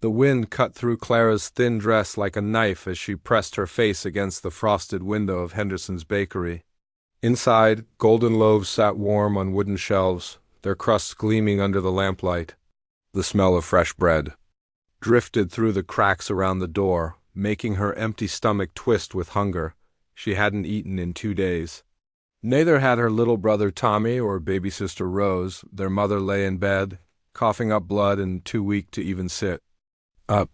The wind cut through Clara's thin dress like a knife as she pressed her face against the frosted window of Henderson's bakery. Inside, golden loaves sat warm on wooden shelves, their crusts gleaming under the lamplight. The smell of fresh bread drifted through the cracks around the door, making her empty stomach twist with hunger. She hadn't eaten in 2 days. Neither had her little brother Tommy or baby sister Rose. Their mother lay in bed, coughing up blood and too weak to even sit up.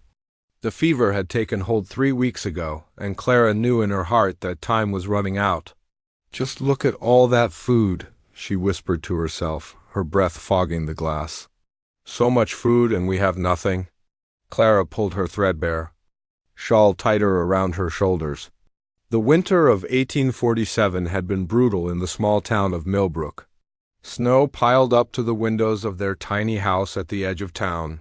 The fever had taken hold 3 weeks ago, and Clara knew in her heart that time was running out. "Just look at all that food," she whispered to herself, her breath fogging the glass. "So much food and we have nothing." Clara pulled her threadbare shawl tighter around her shoulders. The winter of 1847 had been brutal in the small town of Millbrook. Snow piled up to the windows of their tiny house at the edge of town.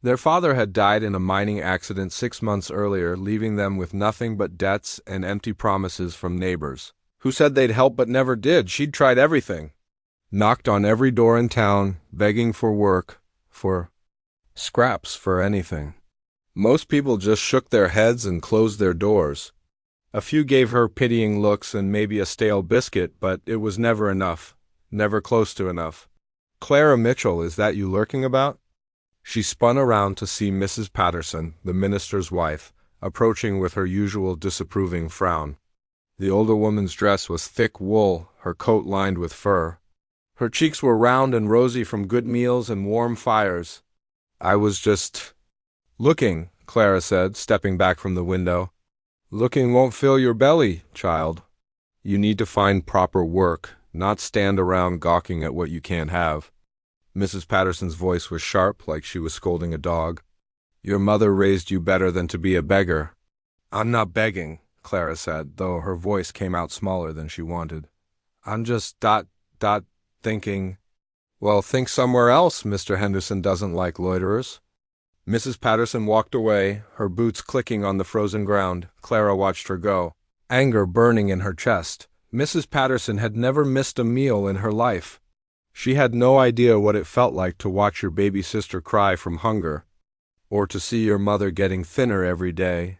Their father had died in a mining accident 6 months earlier, leaving them with nothing but debts and empty promises from neighbors, who said they'd help but never did. She'd tried everything. Knocked on every door in town, begging for work, for scraps, for anything. Most people just shook their heads and closed their doors. A few gave her pitying looks and maybe a stale biscuit, but it was never enough, never close to enough. "Clara Mitchell, is that you lurking about?" She spun around to see Mrs. Patterson, the minister's wife, approaching with her usual disapproving frown. The older woman's dress was thick wool, her coat lined with fur. Her cheeks were round and rosy from good meals and warm fires. "I was just looking," Clara said, stepping back from the window. "Looking won't fill your belly, child. You need to find proper work, not stand around gawking at what you can't have." Mrs. Patterson's voice was sharp, like she was scolding a dog. "Your mother raised you better than to be a beggar." "I'm not begging," Clara said, though her voice came out smaller than she wanted. "I'm just thinking." "Well, think somewhere else. Mr. Henderson doesn't like loiterers." Mrs. Patterson walked away, her boots clicking on the frozen ground. Clara watched her go, anger burning in her chest. Mrs. Patterson had never missed a meal in her life. She had no idea what it felt like to watch your baby sister cry from hunger, or to see your mother getting thinner every day.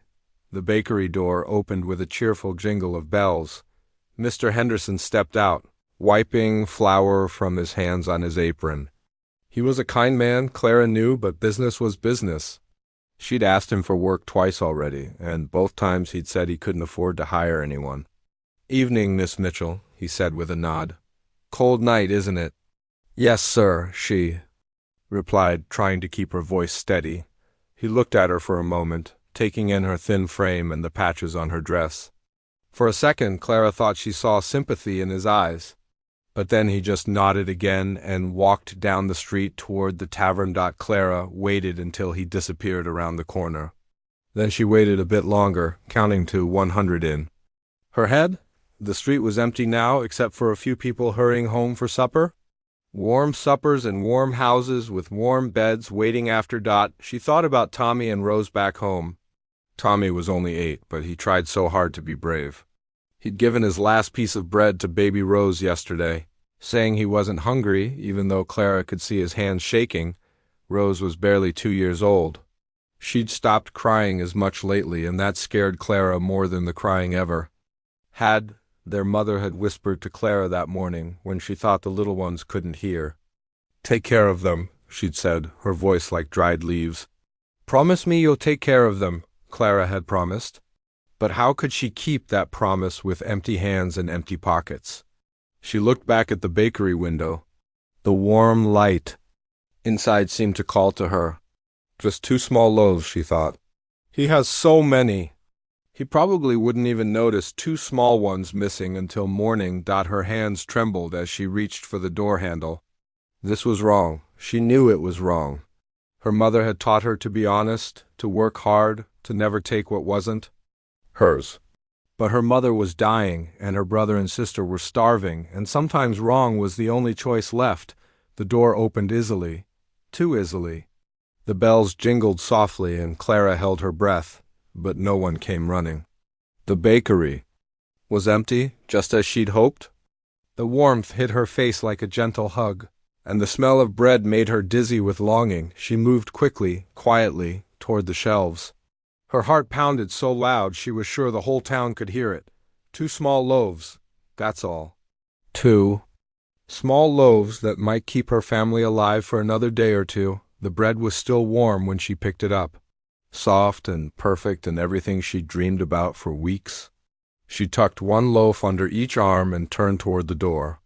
The bakery door opened with a cheerful jingle of bells. Mr. Henderson stepped out, wiping flour from his hands on his apron. He was a kind man, Clara knew, but business was business. She'd asked him for work twice already, and both times he'd said he couldn't afford to hire anyone. "Evening, Miss Mitchell," he said with a nod. "Cold night, isn't it?" "Yes, sir," she replied, trying to keep her voice steady. He looked at her for a moment, taking in her thin frame and the patches on her dress. For a second, Clara thought she saw sympathy in his eyes. But then he just nodded again and walked down the street toward the tavern. Clara waited until he disappeared around the corner. Then she waited a bit longer, counting to 100 in her head. The street was empty now, except for a few people hurrying home for supper. Warm suppers in warm houses with warm beds waiting after . She thought about Tommy and Rose back home. Tommy was only 8, but he tried so hard to be brave. He'd given his last piece of bread to baby Rose yesterday, saying he wasn't hungry, even though Clara could see his hands shaking. Rose was barely 2 years old. She'd stopped crying as much lately, and that scared Clara more than the crying ever their mother had whispered to Clara that morning when she thought the little ones couldn't hear. "Take care of them," she'd said, her voice like dried leaves. "Promise me you'll take care of them," Clara had promised. But how could she keep that promise with empty hands and empty pockets? She looked back at the bakery window. The warm light inside seemed to call to her. Just 2 small loaves, she thought. He has so many. He probably wouldn't even notice 2 small ones missing until morning. Her hands trembled as she reached for the door handle. This was wrong. She knew it was wrong. Her mother had taught her to be honest, to work hard, to never take what wasn't hers. But her mother was dying, and her brother and sister were starving, and sometimes wrong was the only choice left. The door opened easily, too easily. The bells jingled softly, and Clara held her breath, but no one came running. The bakery was empty, just as she'd hoped. The warmth hit her face like a gentle hug, and the smell of bread made her dizzy with longing. She moved quickly, quietly, toward the shelves. Her heart pounded so loud she was sure the whole town could hear it. 2 small loaves, that's all. 2 small loaves that might keep her family alive for another day or two. The bread was still warm when she picked it up. Soft and perfect and everything she'd dreamed about for weeks. She tucked 1 loaf under each arm and turned toward the door.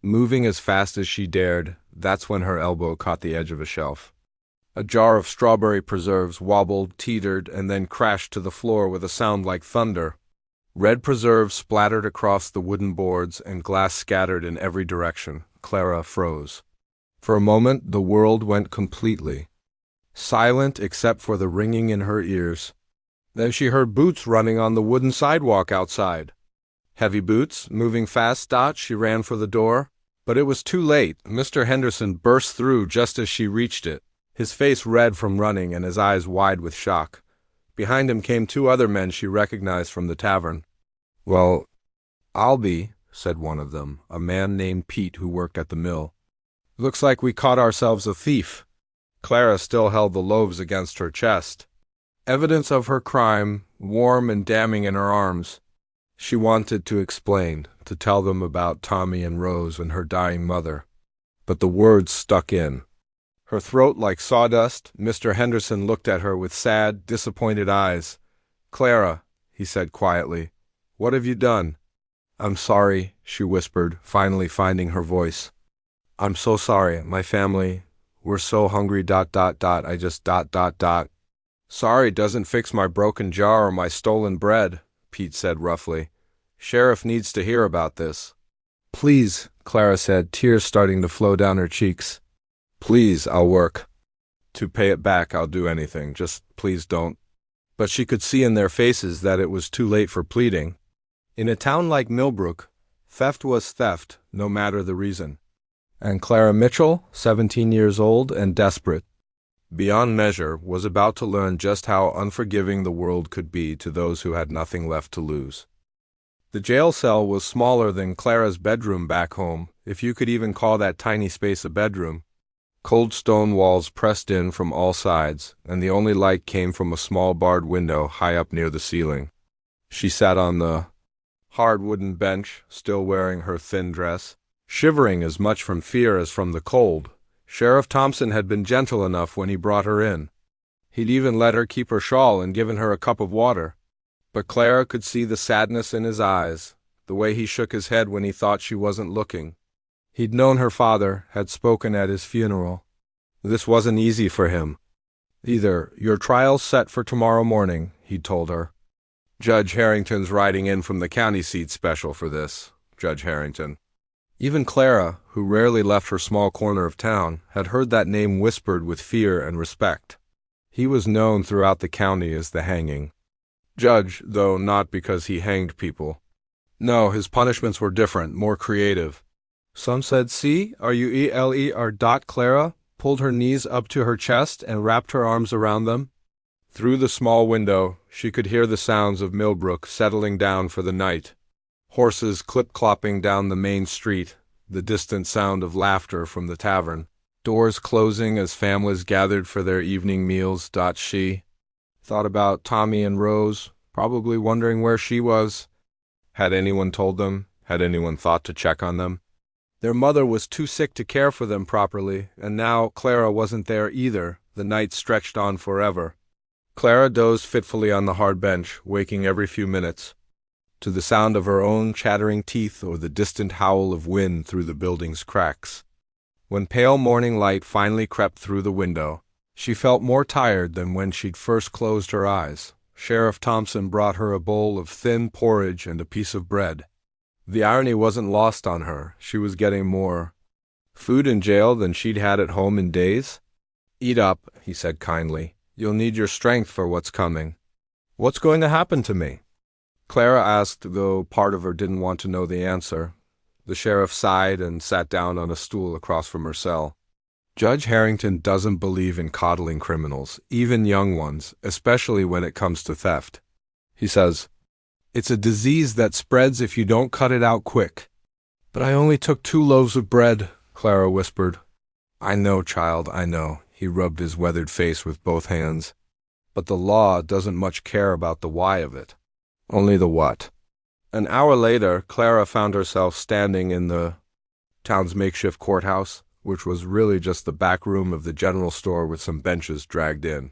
Moving as fast as she dared, that's when her elbow caught the edge of a shelf. A jar of strawberry preserves wobbled, teetered, and then crashed to the floor with a sound like thunder. Red preserves splattered across the wooden boards and glass scattered in every direction. Clara froze. For a moment, the world went completely silent except for the ringing in her ears. Then she heard boots running on the wooden sidewalk outside. Heavy boots, moving fast. She ran for the door. But it was too late. Mr. Henderson burst through just as she reached it, his face red from running and his eyes wide with shock. Behind him came 2 other men she recognized from the tavern. "Well, I'll be," said one of them, a man named Pete who worked at the mill. "Looks like we caught ourselves a thief." Clara still held the loaves against her chest. Evidence of her crime, warm and damning in her arms. She wanted to explain, to tell them about Tommy and Rose and her dying mother. But the words stuck in her throat like sawdust. Mr. Henderson looked at her with sad, disappointed eyes. "Clara," he said quietly, "what have you done?" "I'm sorry," she whispered, finally finding her voice. "I'm so sorry. My family, we're so hungry. I just. Sorry doesn't fix my broken jar or my stolen bread," Pete said roughly. "Sheriff needs to hear about this." "Please," Clara said, tears starting to flow down her cheeks. "Please, I'll work. To pay it back, I'll do anything. Just please don't." But she could see in their faces that it was too late for pleading. In a town like Millbrook, theft was theft, no matter the reason. And Clara Mitchell, 17 years old and desperate, beyond measure, was about to learn just how unforgiving the world could be to those who had nothing left to lose. The jail cell was smaller than Clara's bedroom back home, if you could even call that tiny space a bedroom. Cold stone walls pressed in from all sides, and the only light came from a small barred window high up near the ceiling. She sat on the hard wooden bench, still wearing her thin dress, shivering as much from fear as from the cold. Sheriff Thompson had been gentle enough when he brought her in. He'd even let her keep her shawl and given her a cup of water. But Clara could see the sadness in his eyes, the way he shook his head when he thought she wasn't looking. He'd known her father, had spoken at his funeral. This wasn't easy for him. "Either your trial's set for tomorrow morning," he'd told her. "Judge Harrington's riding in from the county seat special for this, Judge Harrington." Even Clara, who rarely left her small corner of town, had heard that name whispered with fear and respect. He was known throughout the county as the hanging judge, though not because he hanged people. No, his punishments were different, more creative. Some said, "See, are Clara pulled her knees up to her chest and wrapped her arms around them. Through the small window, she could hear the sounds of Millbrook settling down for the night. Horses clip-clopping down the main street, the distant sound of laughter from the tavern, doors closing as families gathered for their evening meals. She thought about Tommy and Rose, probably wondering where she was. Had anyone told them? Had anyone thought to check on them? Their mother was too sick to care for them properly, and now Clara wasn't there either. The night stretched on forever. Clara dozed fitfully on the hard bench, waking every few minutes, to the sound of her own chattering teeth or the distant howl of wind through the building's cracks. When pale morning light finally crept through the window, she felt more tired than when she'd first closed her eyes. Sheriff Thompson brought her a bowl of thin porridge and a piece of bread. The irony wasn't lost on her. She was getting more food in jail than she'd had at home in days. "Eat up," he said kindly. "You'll need your strength for what's coming." "What's going to happen to me?" Clara asked, though part of her didn't want to know the answer. The sheriff sighed and sat down on a stool across from her cell. "Judge Harrington doesn't believe in coddling criminals, even young ones, especially when it comes to theft. He says, it's a disease that spreads if you don't cut it out quick." "But I only took 2 loaves of bread," Clara whispered. "I know, child, I know." He rubbed his weathered face with both hands. but the law doesn't much care about the why of it. Only the what. An hour later, Clara found herself standing in the town's makeshift courthouse, which was really just the back room of the general store with some benches dragged in.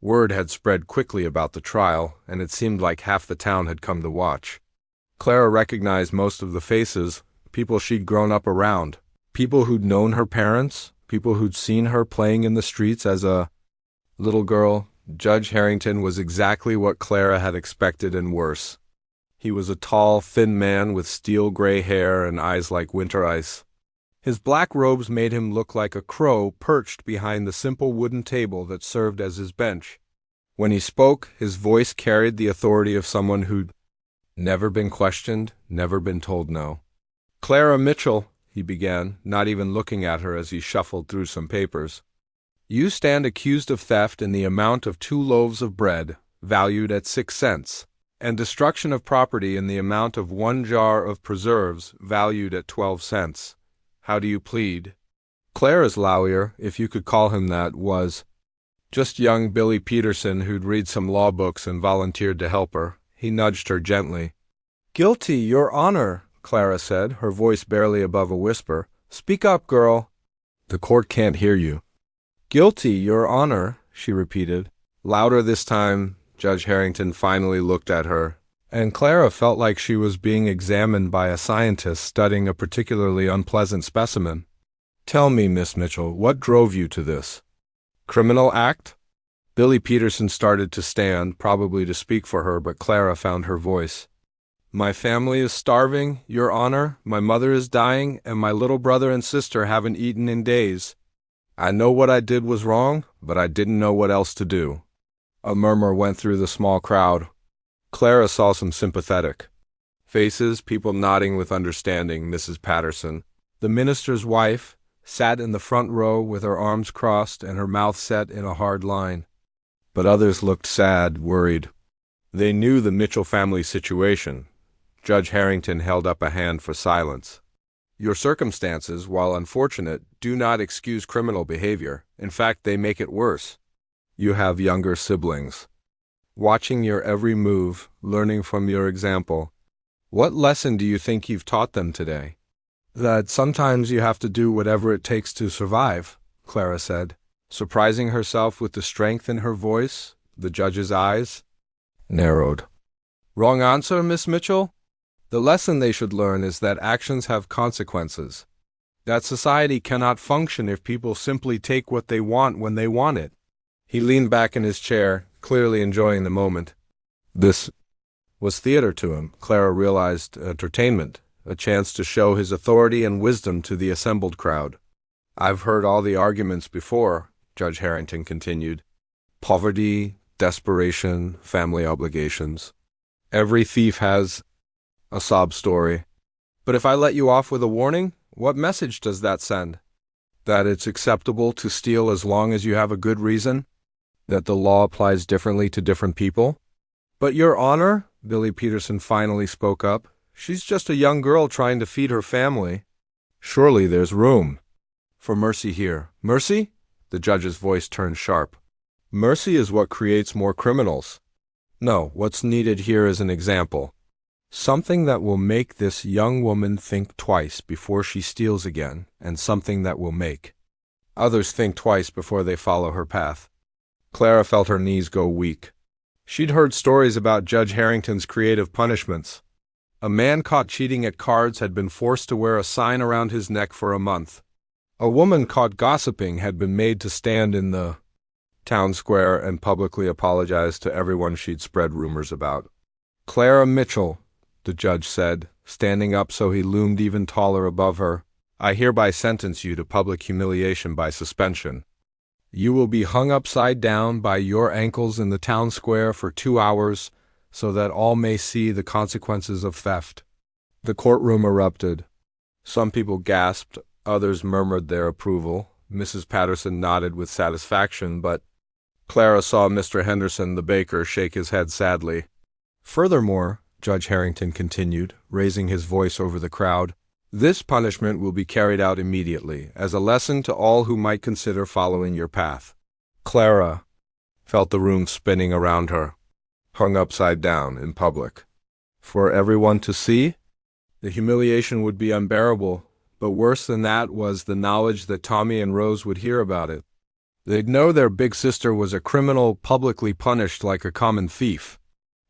Word had spread quickly about the trial, and it seemed like half the town had come to watch. Clara recognized most of the faces, people she'd grown up around, people who'd known her parents, people who'd seen her playing in the streets as a little girl. Judge Harrington was exactly what Clara had expected and worse. He was a tall, thin man with steel-gray hair and eyes like winter ice. His black robes made him look like a crow perched behind the simple wooden table that served as his bench. When he spoke, his voice carried the authority of someone who'd never been questioned, never been told no. "Clara Mitchell," he began, not even looking at her as he shuffled through some papers. "You stand accused of theft in the amount of 2 loaves of bread, valued at 6 cents, and destruction of property in the amount of 1 jar of preserves, valued at 12 cents. How do you plead?" Clara's lawyer, if you could call him that, was just young Billy Peterson, who'd read some law books and volunteered to help her. He nudged her gently. "Guilty, Your Honor," Clara said, her voice barely above a whisper. "Speak up, girl." "The court can't hear you." "Guilty, Your Honor," she repeated. Louder this time. Judge Harrington finally looked at her, and Clara felt like she was being examined by a scientist studying a particularly unpleasant specimen. "Tell me, Miss Mitchell, what drove you to this? Criminal act?" Billy Peterson started to stand, probably to speak for her, but Clara found her voice. "My family is starving, Your Honor. My mother is dying, and my little brother and sister haven't eaten in days. I know what I did was wrong, but I didn't know what else to do." A murmur went through the small crowd. Clara saw some sympathetic faces, people nodding with understanding. Mrs. Patterson, the minister's wife, sat in the front row with her arms crossed and her mouth set in a hard line. But others looked sad, worried. They knew the Mitchell family situation. Judge Harrington held up a hand for silence. "Your circumstances, while unfortunate, do not excuse criminal behavior. In fact, they make it worse. You have younger siblings, watching your every move, learning from your example. What lesson do you think you've taught them today?" "That sometimes you have to do whatever it takes to survive," Clara said, surprising herself with the strength in her voice. The judge's eyes narrowed. "Wrong answer, Miss Mitchell? The lesson they should learn is that actions have consequences. That society cannot function if people simply take what they want when they want it." He leaned back in his chair, clearly enjoying the moment. This was theater to him. Clara realized entertainment, a chance to show his authority and wisdom to the assembled crowd. "I've heard all the arguments before," Judge Harrington continued. "Poverty, desperation, family obligations. Every thief has a sob story. But if I let you off with a warning, what message does that send? That it's acceptable to steal as long as you have a good reason? That the law applies differently to different people?" "But, Your Honor," Billy Peterson finally spoke up, "she's just a young girl trying to feed her family." "Surely there's room for mercy here." "Mercy?" The judge's voice turned sharp. "Mercy is what creates more criminals. No, what's needed here is an example. Something that will make this young woman think twice before she steals again, and something that will make others think twice before they follow her path." Clara felt her knees go weak. She'd heard stories about Judge Harrington's creative punishments. A man caught cheating at cards had been forced to wear a sign around his neck for a month. A woman caught gossiping had been made to stand in the town square and publicly apologize to everyone she'd spread rumors about. "Clara Mitchell," the judge said, standing up so he loomed even taller above her, "I hereby sentence you to public humiliation by suspension. You will be hung upside down by your ankles in the town square for 2 hours, so that all may see the consequences of theft." The courtroom erupted. Some people gasped, others murmured their approval. Mrs. Patterson nodded with satisfaction, but Clara saw Mr. Henderson, the baker, shake his head sadly. "Furthermore," Judge Harrington continued, raising his voice over the crowd, "this punishment will be carried out immediately, as a lesson to all who might consider following your path." Clara felt the room spinning around her, hung upside down in public. For everyone to see? The humiliation would be unbearable, but worse than that was the knowledge that Tommy and Rose would hear about it. They'd know their big sister was a criminal publicly punished like a common thief.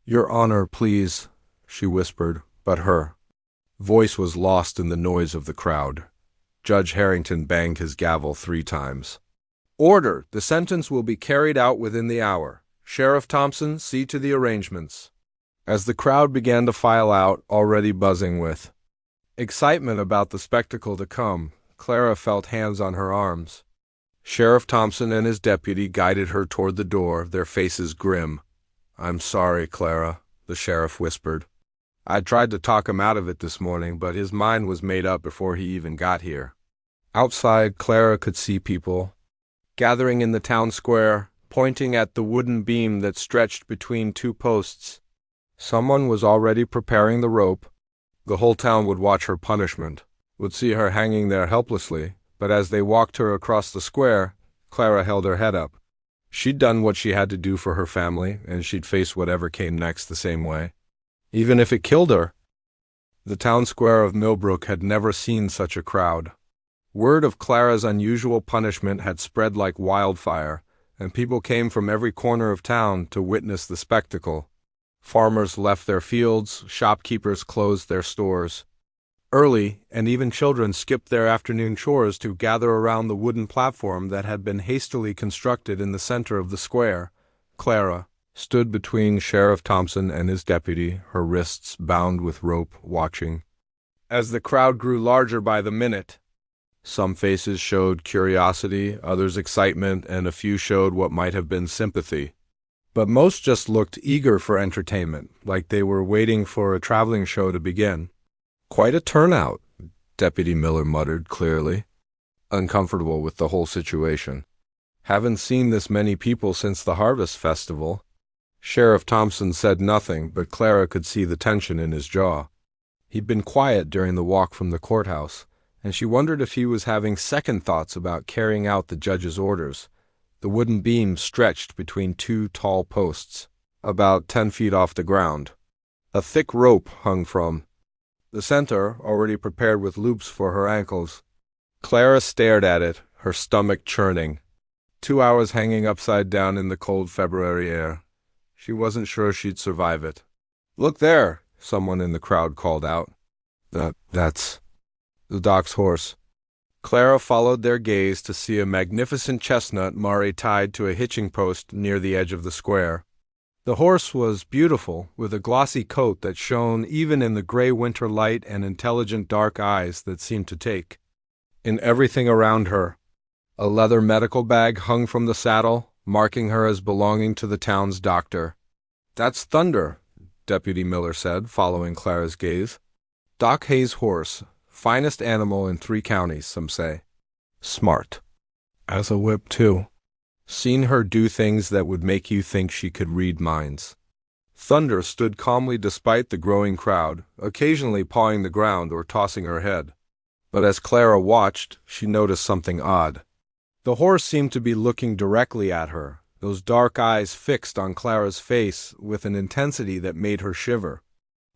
"Your Honor, please," she whispered, but her voice was lost in the noise of the crowd. Judge Harrington banged his gavel 3 times. "Order! The sentence will be carried out within the hour. Sheriff Thompson, see to the arrangements." As the crowd began to file out, already buzzing with excitement about the spectacle to come, Clara felt hands on her arms. Sheriff Thompson and his deputy guided her toward the door, their faces grim. "I'm sorry, Clara," the sheriff whispered. "I tried to talk him out of it this morning, but his mind was made up before he even got here." Outside, Clara could see people gathering in the town square, pointing at the wooden beam that stretched between 2 posts. Someone was already preparing the rope. The whole town would watch her punishment, would see her hanging there helplessly, but as they walked her across the square, Clara held her head up. She'd done what she had to do for her family, and she'd face whatever came next the same way, even if it killed her. The town square of Millbrook had never seen such a crowd. Word of Clara's unusual punishment had spread like wildfire, and people came from every corner of town to witness the spectacle. Farmers left their fields, shopkeepers closed their stores. Early, and even children skipped their afternoon chores to gather around the wooden platform that had been hastily constructed in the center of the square. Clara stood between Sheriff Thompson and his deputy, her wrists bound with rope, watching. As the crowd grew larger by the minute, some faces showed curiosity, others excitement, and a few showed what might have been sympathy. But most just looked eager for entertainment, like they were waiting for a traveling show to begin. "Quite a turnout," Deputy Miller muttered clearly, uncomfortable with the whole situation. "Haven't seen this many people since the Harvest Festival." Sheriff Thompson said nothing, but Clara could see the tension in his jaw. He'd been quiet during the walk from the courthouse, and she wondered if he was having second thoughts about carrying out the judge's orders. The wooden beam stretched between 2 tall posts, about 10 feet off the ground. A thick rope hung from the center, already prepared with loops for her ankles. Clara stared at it, her stomach churning. 2 hours hanging upside down in the cold February air. She wasn't sure she'd survive it. "Look there," someone in the crowd called out. That's the doc's horse." Clara followed their gaze to see a magnificent chestnut Mari tied to a hitching post near the edge of the square. The horse was beautiful, with a glossy coat that shone even in the gray winter light and intelligent dark eyes that seemed to take in everything around her. A leather medical bag hung from the saddle, marking her as belonging to the town's doctor. "That's Thunder," Deputy Miller said, following Clara's gaze. "Doc Hayes' horse. Finest animal in 3 counties, some say. Smart. As a whip, too. Seen her do things that would make you think she could read minds." Thunder stood calmly despite the growing crowd, occasionally pawing the ground or tossing her head. But as Clara watched, she noticed something odd. The horse seemed to be looking directly at her, those dark eyes fixed on Clara's face with an intensity that made her shiver.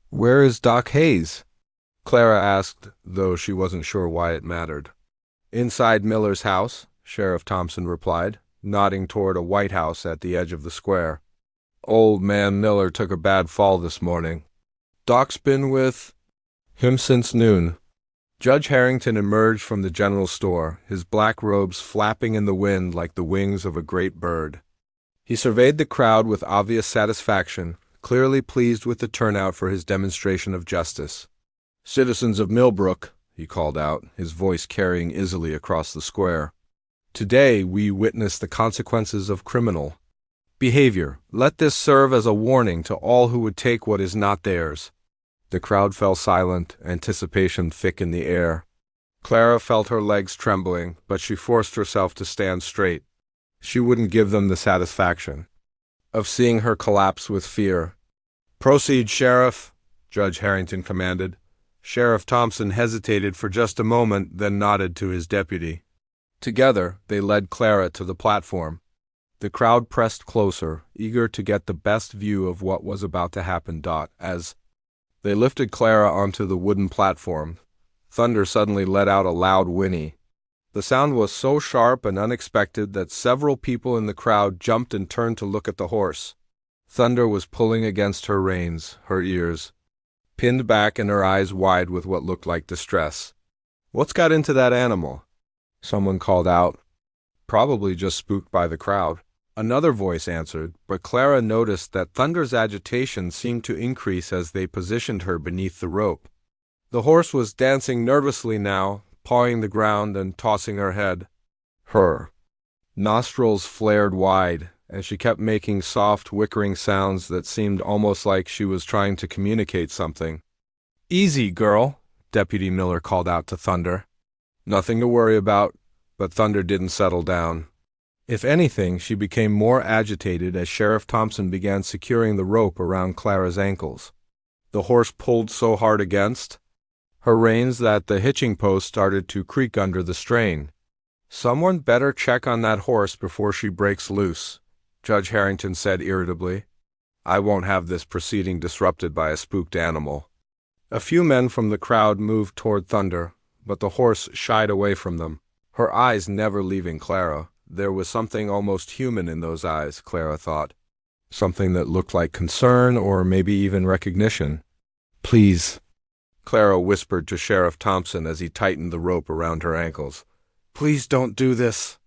"Where is Doc Hayes?" Clara asked, though she wasn't sure why it mattered. "Inside Miller's house," Sheriff Thompson replied, nodding toward a white house at the edge of the square. "Old man Miller took a bad fall this morning. Doc's been with him since noon." Judge Harrington emerged from the general store, his black robes flapping in the wind like the wings of a great bird. He surveyed the crowd with obvious satisfaction, clearly pleased with the turnout for his demonstration of justice. "Citizens of Millbrook," he called out, his voice carrying easily across the square. "Today we witness the consequences of criminal behavior. Let this serve as a warning to all who would take what is not theirs." The crowd fell silent, anticipation thick in the air. Clara felt her legs trembling, but she forced herself to stand straight. She wouldn't give them the satisfaction of seeing her collapse with fear. "Proceed, Sheriff," Judge Harrington commanded. Sheriff Thompson hesitated for just a moment, then nodded to his deputy. Together, they led Clara to the platform. The crowd pressed closer, eager to get the best view of what was about to happen. As they lifted Clara onto the wooden platform, Thunder suddenly let out a loud whinny. The sound was so sharp and unexpected that several people in the crowd jumped and turned to look at the horse. Thunder was pulling against her reins, her ears pinned back and her eyes wide with what looked like distress. "What's got into that animal?" someone called out. "Probably just spooked by the crowd," another voice answered, but Clara noticed that Thunder's agitation seemed to increase as they positioned her beneath the rope. The horse was dancing nervously now, pawing the ground and tossing her head. Her nostrils flared wide, and she kept making soft, whickering sounds that seemed almost like she was trying to communicate something. "Easy, girl," Deputy Miller called out to Thunder. Nothing to worry about, but Thunder didn't settle down. If anything, she became more agitated as Sheriff Thompson began securing the rope around Clara's ankles. The horse pulled so hard against her reins that the hitching post started to creak under the strain. "Someone better check on that horse before she breaks loose," Judge Harrington said irritably. "I won't have this proceeding disrupted by a spooked animal." A few men from the crowd moved toward Thunder, but the horse shied away from them, her eyes never leaving Clara. There was something almost human in those eyes, Clara thought. Something that looked like concern or maybe even recognition. "Please," Clara whispered to Sheriff Thompson as he tightened the rope around her ankles. "Please don't do this."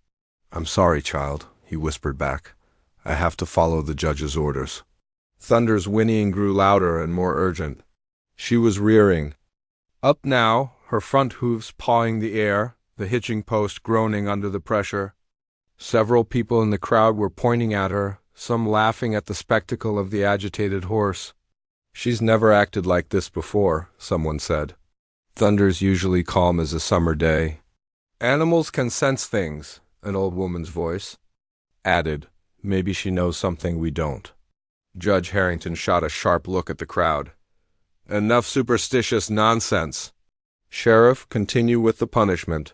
"I'm sorry, child," he whispered back. "I have to follow the judge's orders." Thunder's whinnying grew louder and more urgent. She was rearing up now, her front hooves pawing the air, the hitching post groaning under the pressure. Several people in the crowd were pointing at her, some laughing at the spectacle of the agitated horse. "She's never acted like this before," someone said. "Thunder's usually calm as a summer day." "Animals can sense things," an old woman's voice added. "Maybe she knows something we don't." Judge Harrington shot a sharp look at the crowd. "Enough superstitious nonsense. Sheriff, continue with the punishment."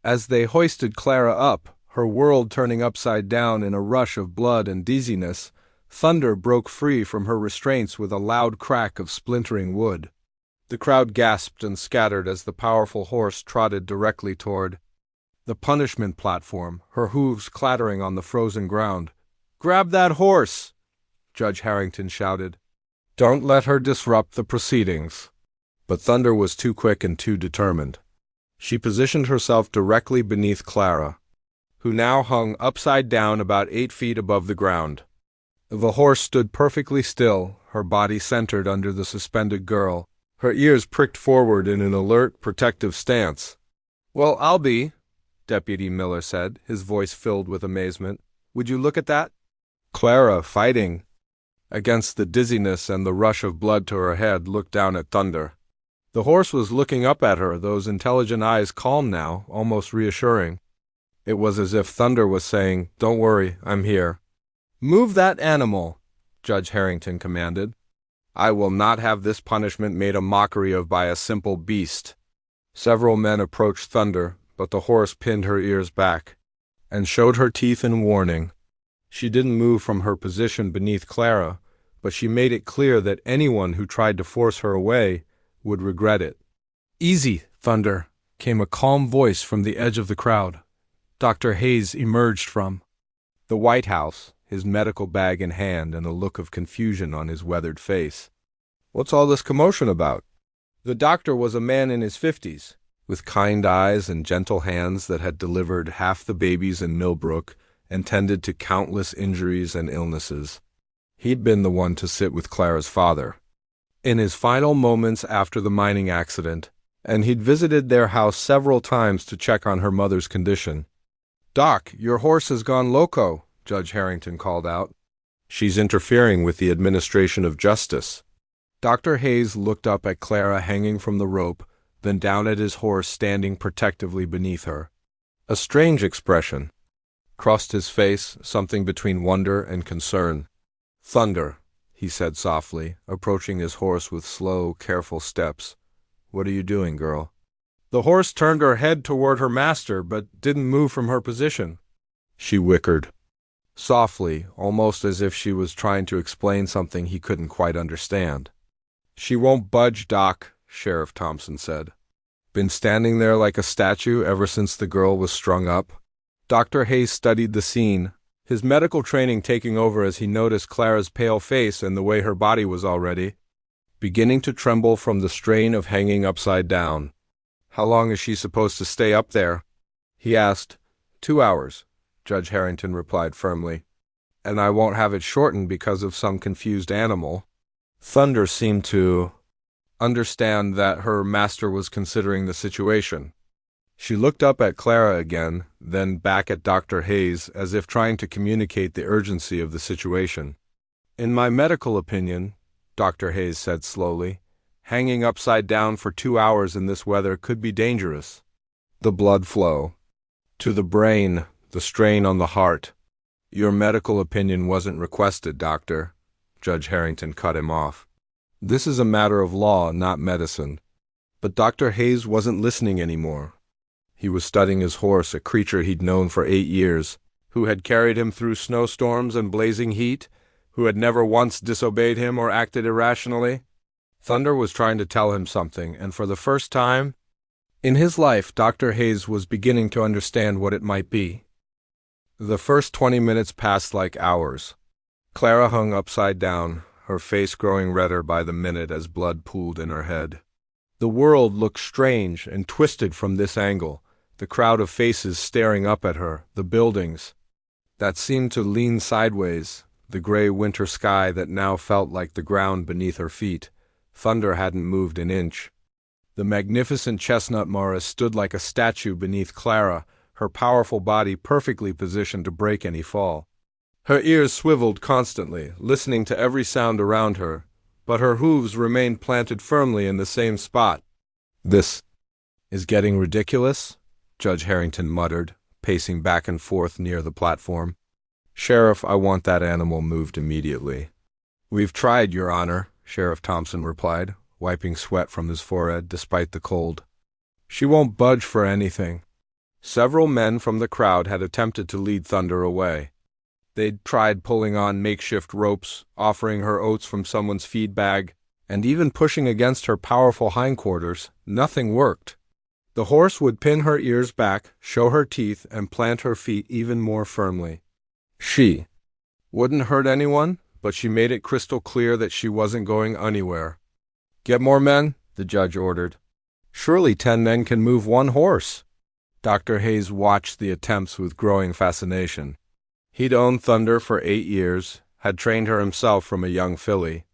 As they hoisted Clara up, her world turning upside down in a rush of blood and dizziness, Thunder broke free from her restraints with a loud crack of splintering wood. The crowd gasped and scattered as the powerful horse trotted directly toward the punishment platform, her hooves clattering on the frozen ground. "Grab that horse!" Judge Harrington shouted. "Don't let her disrupt the proceedings." But Thunder was too quick and too determined. She positioned herself directly beneath Clara, who now hung upside down about 8 feet above the ground. The horse stood perfectly still, her body centered under the suspended girl, her ears pricked forward in an alert, protective stance. "Well, I'll be," Deputy Miller said, his voice filled with amazement. "Would you look at that?" Clara, fighting against the dizziness and the rush of blood to her head, looked down at Thunder. The horse was looking up at her, those intelligent eyes calm now, almost reassuring. It was as if Thunder was saying, "Don't worry, I'm here." "Move that animal," Judge Harrington commanded. "I will not have this punishment made a mockery of by a simple beast." Several men approached Thunder, but the horse pinned her ears back and showed her teeth in warning. She didn't move from her position beneath Clara, but she made it clear that anyone who tried to force her away would regret it. "Easy, Thunder," came a calm voice from the edge of the crowd. Dr. Hayes emerged from the White House, his medical bag in hand and a look of confusion on his weathered face. "What's all this commotion about?" The doctor was a man in his 50s, with kind eyes and gentle hands that had delivered half the babies in Millbrook and tended to countless injuries and illnesses. He'd been the one to sit with Clara's father in his final moments after the mining accident, and he'd visited their house several times to check on her mother's condition. "Doc, your horse has gone loco," Judge Harrington called out. "She's interfering with the administration of justice." Dr. Hayes looked up at Clara hanging from the rope, then down at his horse standing protectively beneath her. A strange expression crossed his face, something between wonder and concern. "Thunder," he said softly, approaching his horse with slow, careful steps. "What are you doing, girl?" The horse turned her head toward her master, but didn't move from her position. She whickered. softly, almost as if she was trying to explain something he couldn't quite understand. "She won't budge, Doc," Sheriff Thompson said. "Been standing there like a statue ever since the girl was strung up." Dr. Hayes studied the scene, his medical training taking over as he noticed Clara's pale face and the way her body was already beginning to tremble from the strain of hanging upside down. "How long is she supposed to stay up there?" he asked. "2 hours," Judge Harrington replied firmly. "And I won't have it shortened because of some confused animal." Thunder seemed to understand that her master was considering the situation. She looked up at Clara again, then back at Dr. Hayes, as if trying to communicate the urgency of the situation. "In my medical opinion," Dr. Hayes said slowly, "hanging upside down for 2 hours in this weather could be dangerous. The blood flow to the brain, the strain on the heart." "Your medical opinion wasn't requested, Doctor," Judge Harrington cut him off. "This is a matter of law, not medicine." But Dr. Hayes wasn't listening anymore. He was studying his horse, a creature he'd known for 8 years, who had carried him through snowstorms and blazing heat, who had never once disobeyed him or acted irrationally. Thunder was trying to tell him something, and for the first time in his life, Dr. Hayes was beginning to understand what it might be. The first 20 minutes passed like hours. Clara hung upside down, her face growing redder by the minute as blood pooled in her head. The world looked strange and twisted from this angle, the crowd of faces staring up at her, the buildings that seemed to lean sideways, the gray winter sky that now felt like the ground beneath her feet. Thunder hadn't moved an inch. The magnificent chestnut Morris stood like a statue beneath Clara, her powerful body perfectly positioned to break any fall. Her ears swiveled constantly, listening to every sound around her, but her hooves remained planted firmly in the same spot. "This is getting ridiculous," Judge Harrington muttered, pacing back and forth near the platform. "Sheriff, I want that animal moved immediately." "We've tried, Your Honor," Sheriff Thompson replied, wiping sweat from his forehead despite the cold. "She won't budge for anything." Several men from the crowd had attempted to lead Thunder away. They'd tried pulling on makeshift ropes, offering her oats from someone's feed bag, and even pushing against her powerful hindquarters. Nothing worked. The horse would pin her ears back, show her teeth, and plant her feet even more firmly. She wouldn't hurt anyone, but she made it crystal clear that she wasn't going anywhere. "Get more men," the judge ordered. "Surely 10 men can move one horse." Dr. Hayes watched the attempts with growing fascination. He'd owned Thunder for 8 years, had trained her himself from a young filly.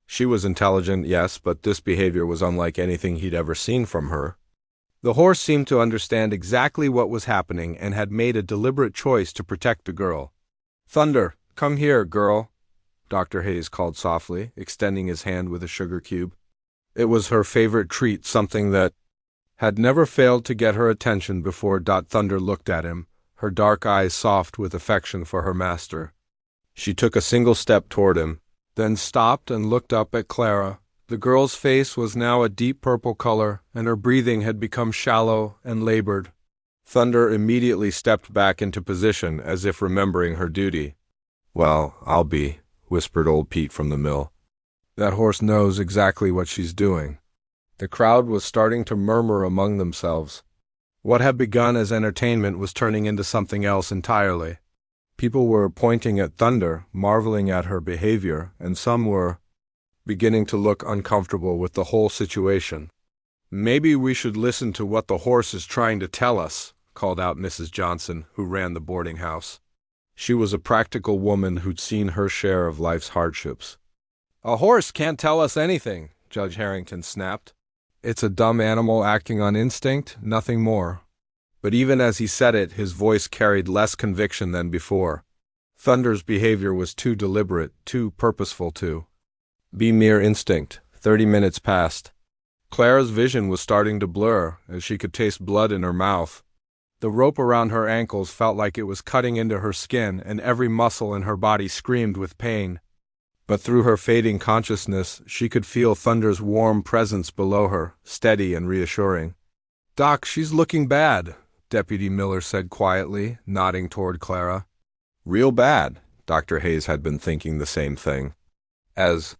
She was intelligent, yes, but this behavior was unlike anything he'd ever seen from her. The horse seemed to understand exactly what was happening and had made a deliberate choice to protect the girl. "Thunder, come here, girl," Dr. Hayes called softly, extending his hand with a sugar cube. It was her favorite treat, something that had never failed to get her attention before. Thunder looked at him, her dark eyes soft with affection for her master. She took a single step toward him, then stopped and looked up at Clara. The girl's face was now a deep purple color, and her breathing had become shallow and labored. Thunder immediately stepped back into position, as if remembering her duty. "Well, I'll be," whispered old Pete from the mill. "That horse knows exactly what she's doing." The crowd was starting to murmur among themselves. What had begun as entertainment was turning into something else entirely. People were pointing at Thunder, marveling at her behavior, and some were beginning to look uncomfortable with the whole situation. "Maybe we should listen to what the horse is trying to tell us," called out Mrs. Johnson, who ran the boarding house. She was a practical woman who'd seen her share of life's hardships. "A horse can't tell us anything," Judge Harrington snapped. "It's a dumb animal acting on instinct, nothing more." But even as he said it, his voice carried less conviction than before. Thunder's behavior was too deliberate, too purposeful to be mere instinct. 30 minutes passed. Clara's vision was starting to blur, as she could taste blood in her mouth. The rope around her ankles felt like it was cutting into her skin, and every muscle in her body screamed with pain. But through her fading consciousness, she could feel Thunder's warm presence below her, steady and reassuring. "Doc, she's looking bad," Deputy Miller said quietly, nodding toward Clara. Real bad. Dr. Hayes had been thinking the same thing. As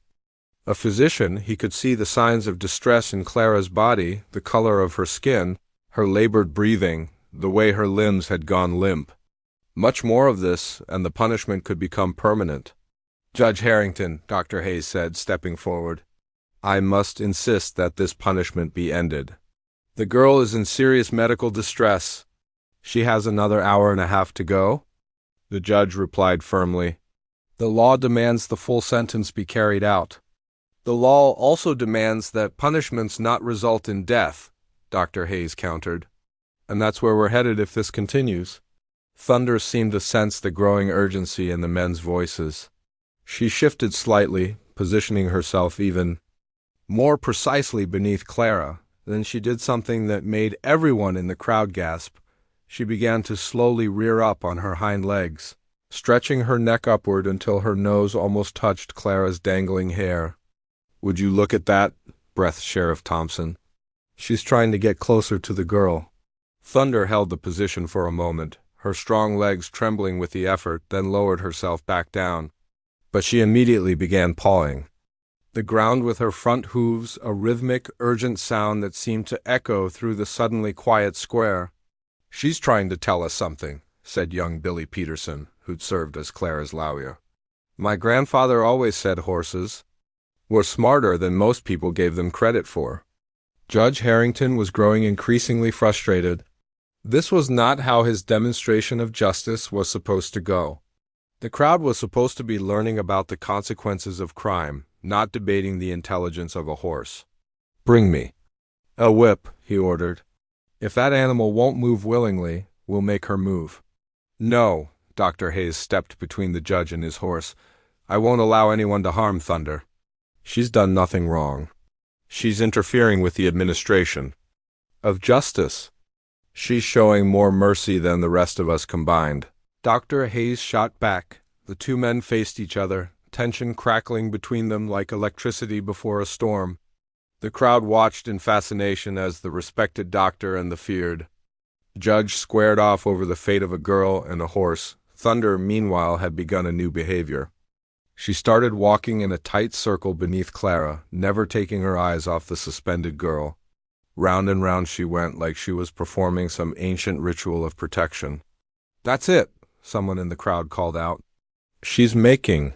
a physician, he could see the signs of distress in Clara's body, the color of her skin, her labored breathing, the way her limbs had gone limp. Much more of this, and the punishment could become permanent. Judge Harrington, Dr. Hayes said, stepping forward, I must insist that this punishment be ended. The girl is in serious medical distress. She has another hour and a half to go. The judge replied firmly, The law demands the full sentence be carried out. The law also demands that punishments not result in death, Dr. Hayes countered. And that's where we're headed if this continues. Thunder seemed to sense the growing urgency in the men's voices. She shifted slightly, positioning herself even more precisely beneath Clara. Then she did something that made everyone in the crowd gasp. She began to slowly rear up on her hind legs, stretching her neck upward until her nose almost touched Clara's dangling hair. Would you look at that? Breathed Sheriff Thompson. She's trying to get closer to the girl. Thunder held the position for a moment, her strong legs trembling with the effort, then lowered herself back down. But she immediately began pawing the ground with her front hooves, a rhythmic, urgent sound that seemed to echo through the suddenly quiet square. She's trying to tell us something, said young Billy Peterson, who'd served as Clara's lawyer. My grandfather always said horses were smarter than most people gave them credit for. Judge Harrington was growing increasingly frustrated. This was not how his demonstration of justice was supposed to go. The crowd was supposed to be learning about the consequences of crime, not debating the intelligence of a horse. Bring me a whip, he ordered. If that animal won't move willingly, we'll make her move. No, Dr. Hayes stepped between the judge and his horse. I won't allow anyone to harm Thunder. She's done nothing wrong. She's interfering with the administration of justice. She's showing more mercy than the rest of us combined. Dr. Hayes shot back. The two men faced each other, tension crackling between them like electricity before a storm. The crowd watched in fascination as the respected doctor and the feared judge squared off over the fate of a girl and a horse. Thunder, meanwhile, had begun a new behavior. She started walking in a tight circle beneath Clara, never taking her eyes off the suspended girl. Round and round she went like she was performing some ancient ritual of protection. That's it, someone in the crowd called out. She's making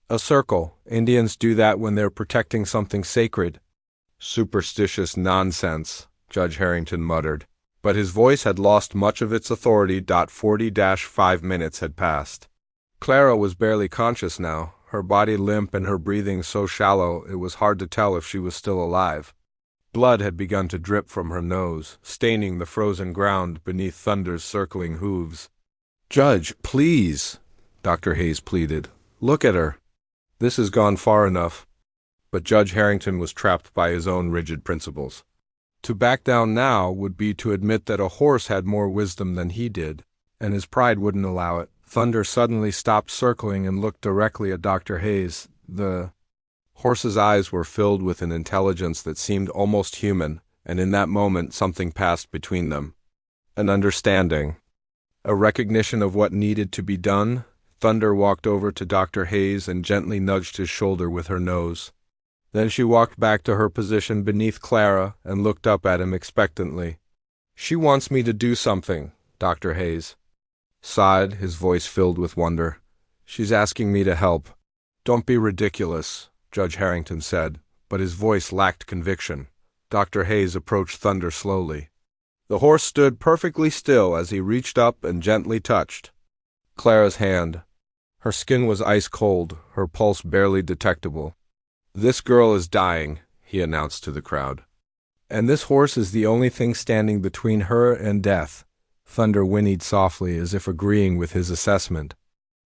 a circle. Indians do that when they're protecting something sacred. Superstitious nonsense, Judge Harrington muttered, but his voice had lost much of its authority. 40-5 minutes had passed. Clara was barely conscious now, her body limp and her breathing so shallow it was hard to tell if she was still alive. Blood had begun to drip from her nose, staining the frozen ground beneath Thunder's circling hooves. Judge, please, Dr. Hayes pleaded. Look at her. This has gone far enough. But Judge Harrington was trapped by his own rigid principles. To back down now would be to admit that a horse had more wisdom than he did, and his pride wouldn't allow it. Thunder suddenly stopped circling and looked directly at Dr. Hayes. The horse's eyes were filled with an intelligence that seemed almost human, and in that moment something passed between them. An understanding. A recognition of what needed to be done. Thunder walked over to Dr. Hayes and gently nudged his shoulder with her nose. Then she walked back to her position beneath Clara and looked up at him expectantly. She wants me to do something, Dr. Hayes sighed, his voice filled with wonder. She's asking me to help. Don't be ridiculous, Judge Harrington said, but his voice lacked conviction. Dr. Hayes approached Thunder slowly. The horse stood perfectly still as he reached up and gently touched Clara's hand. Her skin was ice cold, her pulse barely detectable. This girl is dying, he announced to the crowd. And this horse is the only thing standing between her and death. Thunder whinnied softly as if agreeing with his assessment.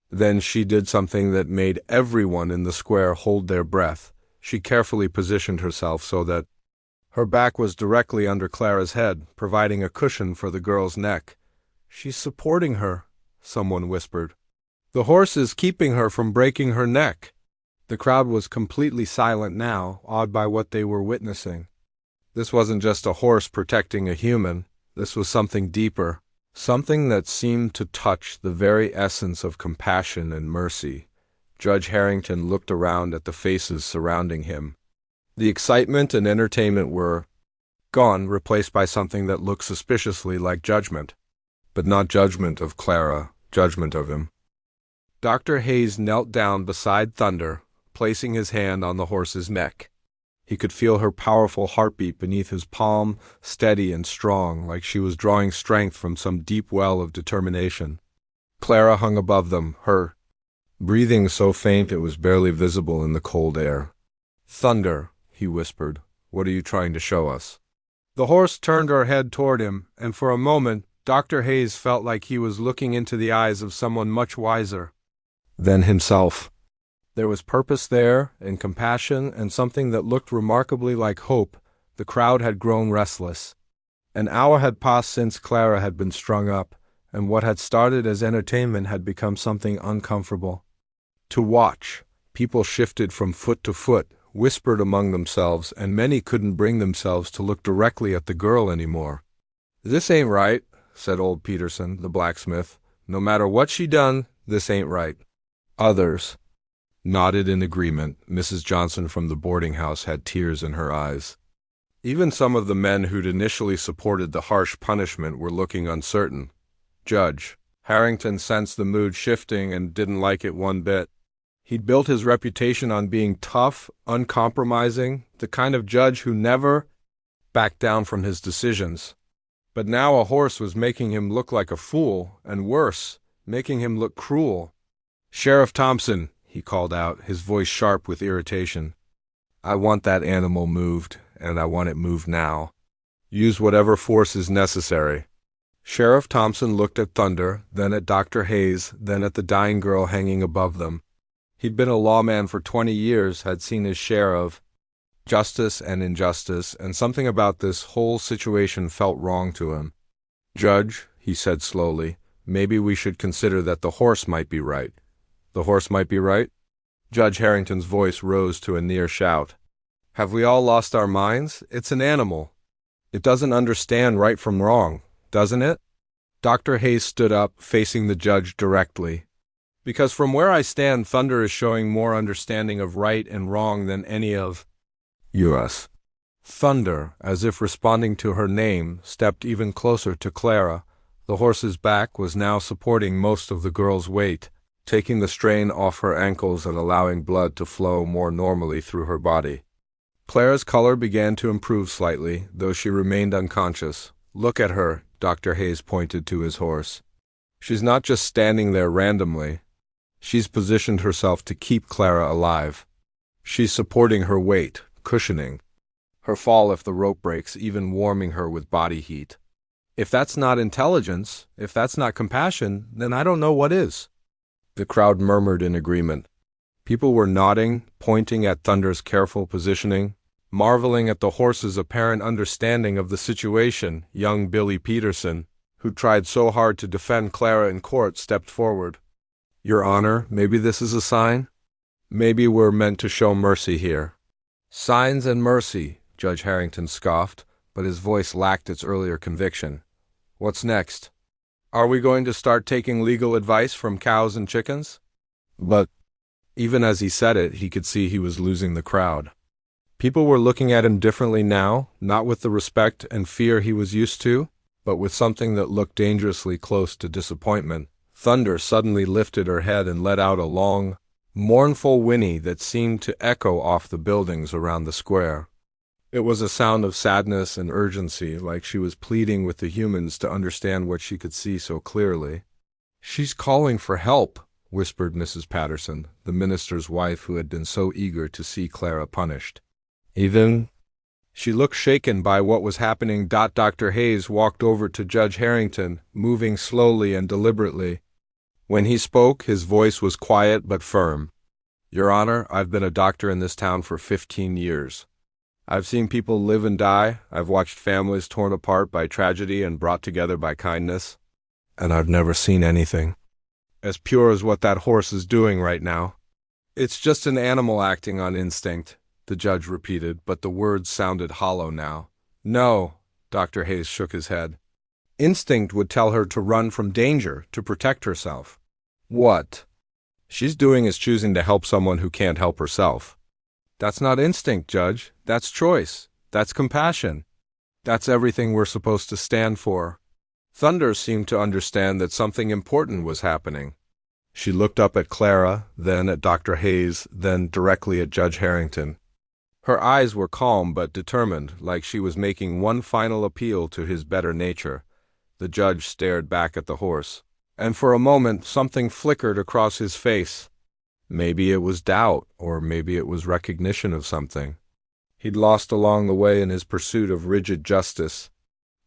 Then she did something that made everyone in the square hold their breath. She carefully positioned herself so that her back was directly under Clara's head, providing a cushion for the girl's neck. She's supporting her, someone whispered. The horse is keeping her from breaking her neck. The crowd was completely silent now, awed by what they were witnessing. This wasn't just a horse protecting a human. This was something deeper, something that seemed to touch the very essence of compassion and mercy. Judge Harrington looked around at the faces surrounding him. The excitement and entertainment were gone, replaced by something that looked suspiciously like judgment. But not judgment of Clara, judgment of him. Dr. Hayes knelt down beside Thunder, placing his hand on the horse's neck. He could feel her powerful heartbeat beneath his palm, steady and strong, like she was drawing strength from some deep well of determination. Clara hung above them, her breathing so faint it was barely visible in the cold air. "Thunder," he whispered, "what are you trying to show us?" The horse turned her head toward him, and for a moment Dr. Hayes felt like he was looking into the eyes of someone much wiser than himself. There was purpose there, and compassion, and something that looked remarkably like hope. The crowd had grown restless. An hour had passed since Clara had been strung up, and what had started as entertainment had become something uncomfortable. To watch, people shifted from foot to foot, whispered among themselves, and many couldn't bring themselves to look directly at the girl anymore. "This ain't right," said old Peterson, the blacksmith. "No matter what she done, this ain't right." Others nodded in agreement. Mrs. Johnson from the boarding house had tears in her eyes. Even some of the men who'd initially supported the harsh punishment were looking uncertain. Judge Harrington sensed the mood shifting and didn't like it one bit. He'd built his reputation on being tough, uncompromising, the kind of judge who never backed down from his decisions. But now a horse was making him look like a fool, and worse, making him look cruel. "Sheriff Thompson," he called out, his voice sharp with irritation. "I want that animal moved, and I want it moved now. Use whatever force is necessary." Sheriff Thompson looked at Thunder, then at Dr. Hayes, then at the dying girl hanging above them. He'd been a lawman for 20 years, had seen his share of justice and injustice, and something about this whole situation felt wrong to him. "Judge," he said slowly, "maybe we should consider that the horse might be right." "The horse might be right?" Judge Harrington's voice rose to a near shout. "Have we all lost our minds? It's an animal. It doesn't understand right from wrong, doesn't it?" Dr. Hayes stood up, facing the judge directly. "Because from where I stand, Thunder is showing more understanding of right and wrong than any of us." Thunder, as if responding to her name, stepped even closer to Clara. The horse's back was now supporting most of the girl's weight, taking the strain off her ankles and allowing blood to flow more normally through her body. Clara's color began to improve slightly, though she remained unconscious. "Look at her," Dr. Hayes pointed to his horse. "She's not just standing there randomly. She's positioned herself to keep Clara alive. She's supporting her weight, cushioning her fall if the rope breaks, even warming her with body heat. If that's not intelligence, if that's not compassion, then I don't know what is." The crowd murmured in agreement. People were nodding, pointing at Thunder's careful positioning, marveling at the horse's apparent understanding of the situation. Young Billy Peterson, who tried so hard to defend Clara in court, stepped forward. "Your Honor, maybe this is a sign? Maybe we're meant to show mercy here." "Signs and mercy," Judge Harrington scoffed, but his voice lacked its earlier conviction. "What's next? Are we going to start taking legal advice from cows and chickens?" But even as he said it, he could see he was losing the crowd. People were looking at him differently now, not with the respect and fear he was used to, but with something that looked dangerously close to disappointment. Thunder suddenly lifted her head and let out a long, mournful whinny that seemed to echo off the buildings around the square. It was a sound of sadness and urgency, like she was pleading with the humans to understand what she could see so clearly. "She's calling for help," whispered Mrs. Patterson, the minister's wife who had been so eager to see Clara punished. "Even?" She looked shaken by what was happening. Dr. Hayes walked over to Judge Harrington, moving slowly and deliberately. When he spoke, his voice was quiet but firm. "Your Honor, I've been a doctor in this town for 15 years. I've seen people live and die. I've watched families torn apart by tragedy and brought together by kindness. And I've never seen anything as pure as what that horse is doing right now." "It's just an animal acting on instinct," the judge repeated, but the words sounded hollow now. "No," Dr. Hayes shook his head. Instinct would tell her to run from danger, to protect herself. What she's doing is choosing to help someone who can't help herself. That's not instinct, Judge. That's choice. That's compassion. That's everything we're supposed to stand for. Thunder seemed to understand that something important was happening. She looked up at Clara, then at Dr. Hayes, then directly at Judge Harrington. Her eyes were calm but determined, like she was making one final appeal to his better nature. The judge stared back at the horse, and for a moment something flickered across his face. Maybe it was doubt, or maybe it was recognition of something he'd lost along the way in his pursuit of rigid justice.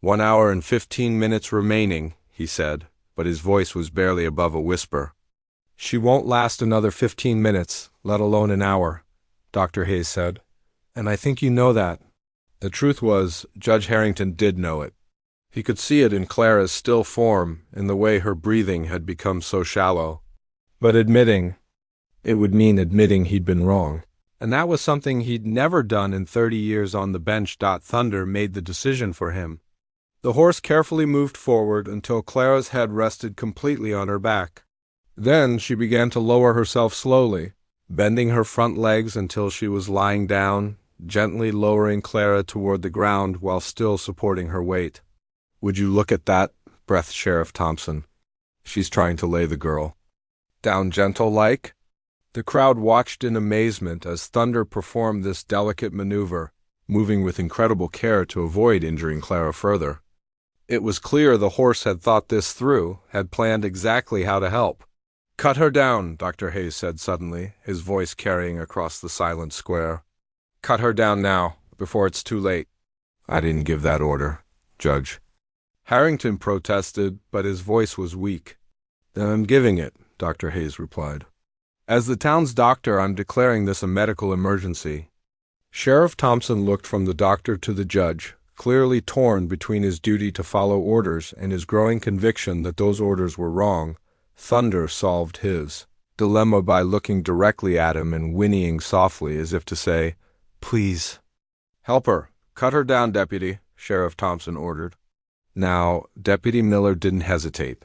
1 hour and 15 minutes remaining, he said, but his voice was barely above a whisper. She won't last another 15 minutes, let alone an hour, Dr. Hayes said. And I think you know that. The truth was, Judge Harrington did know it. He could see it in Clara's still form, in the way her breathing had become so shallow. But it would mean admitting he'd been wrong. And that was something he'd never done in 30 years on the bench. Thunder made the decision for him. The horse carefully moved forward until Clara's head rested completely on her back. Then she began to lower herself slowly, bending her front legs until she was lying down, gently lowering Clara toward the ground while still supporting her weight. Would you look at that? Breathed Sheriff Thompson. She's trying to lay the girl down gentle-like. The crowd watched in amazement as Thunder performed this delicate maneuver, moving with incredible care to avoid injuring Clara further. It was clear the horse had thought this through, had planned exactly how to help. Cut her down, Dr. Hayes said suddenly, his voice carrying across the silent square. Cut her down now, before it's too late. I didn't give that order, Judge. Harrington protested, but his voice was weak. Then I'm giving it, Dr. Hayes replied. As the town's doctor, I'm declaring this a medical emergency. Sheriff Thompson looked from the doctor to the judge, clearly torn between his duty to follow orders and his growing conviction that those orders were wrong. Thunder solved his dilemma by looking directly at him and whinnying softly as if to say, Please. Help her. Cut her down, Deputy, Sheriff Thompson ordered. Now, Deputy Miller didn't hesitate.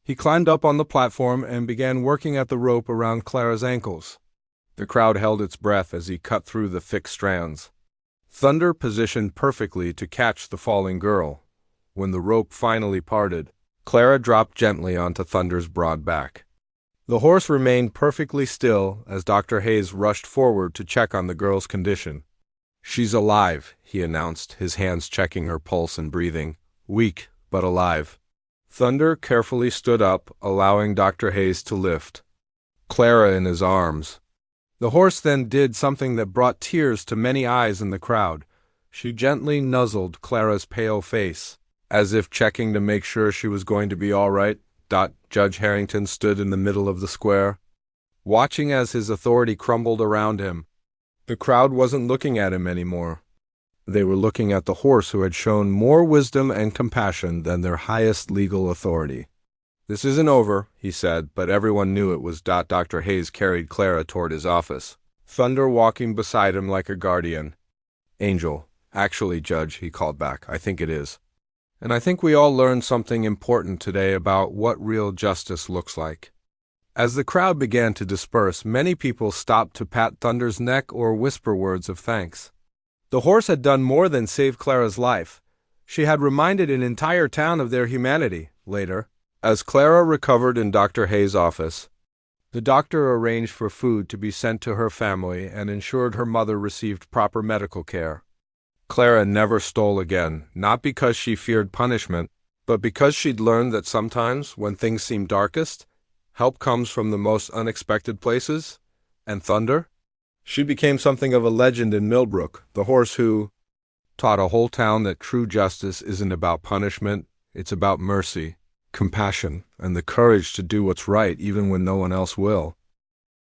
He climbed up on the platform and began working at the rope around Clara's ankles. The crowd held its breath as he cut through the thick strands. Thunder positioned perfectly to catch the falling girl. When the rope finally parted, Clara dropped gently onto Thunder's broad back. The horse remained perfectly still as Dr. Hayes rushed forward to check on the girl's condition. She's alive, he announced, his hands checking her pulse and breathing. Weak, but alive. Thunder carefully stood up, allowing Dr. Hayes to lift Clara in his arms. The horse then did something that brought tears to many eyes in the crowd. She gently nuzzled Clara's pale face, as if checking to make sure she was going to be all right. Judge Harrington stood in the middle of the square, watching as his authority crumbled around him. The crowd wasn't looking at him anymore. They were looking at the horse who had shown more wisdom and compassion than their highest legal authority. This isn't over, he said, but everyone knew it was. Dr. Hayes carried Clara toward his office, Thunder walking beside him like a guardian. Angel. Actually, Judge, he called back, I think it is. And I think we all learned something important today about what real justice looks like. As the crowd began to disperse, many people stopped to pat Thunder's neck or whisper words of thanks. The horse had done more than save Clara's life. She had reminded an entire town of their humanity. Later, as Clara recovered in Dr. Hayes' office, the doctor arranged for food to be sent to her family and ensured her mother received proper medical care. Clara never stole again, not because she feared punishment, but because she'd learned that sometimes, when things seem darkest, help comes from the most unexpected places. And Thunder? She became something of a legend in Millbrook, the horse who taught a whole town that true justice isn't about punishment, it's about mercy, compassion, and the courage to do what's right even when no one else will.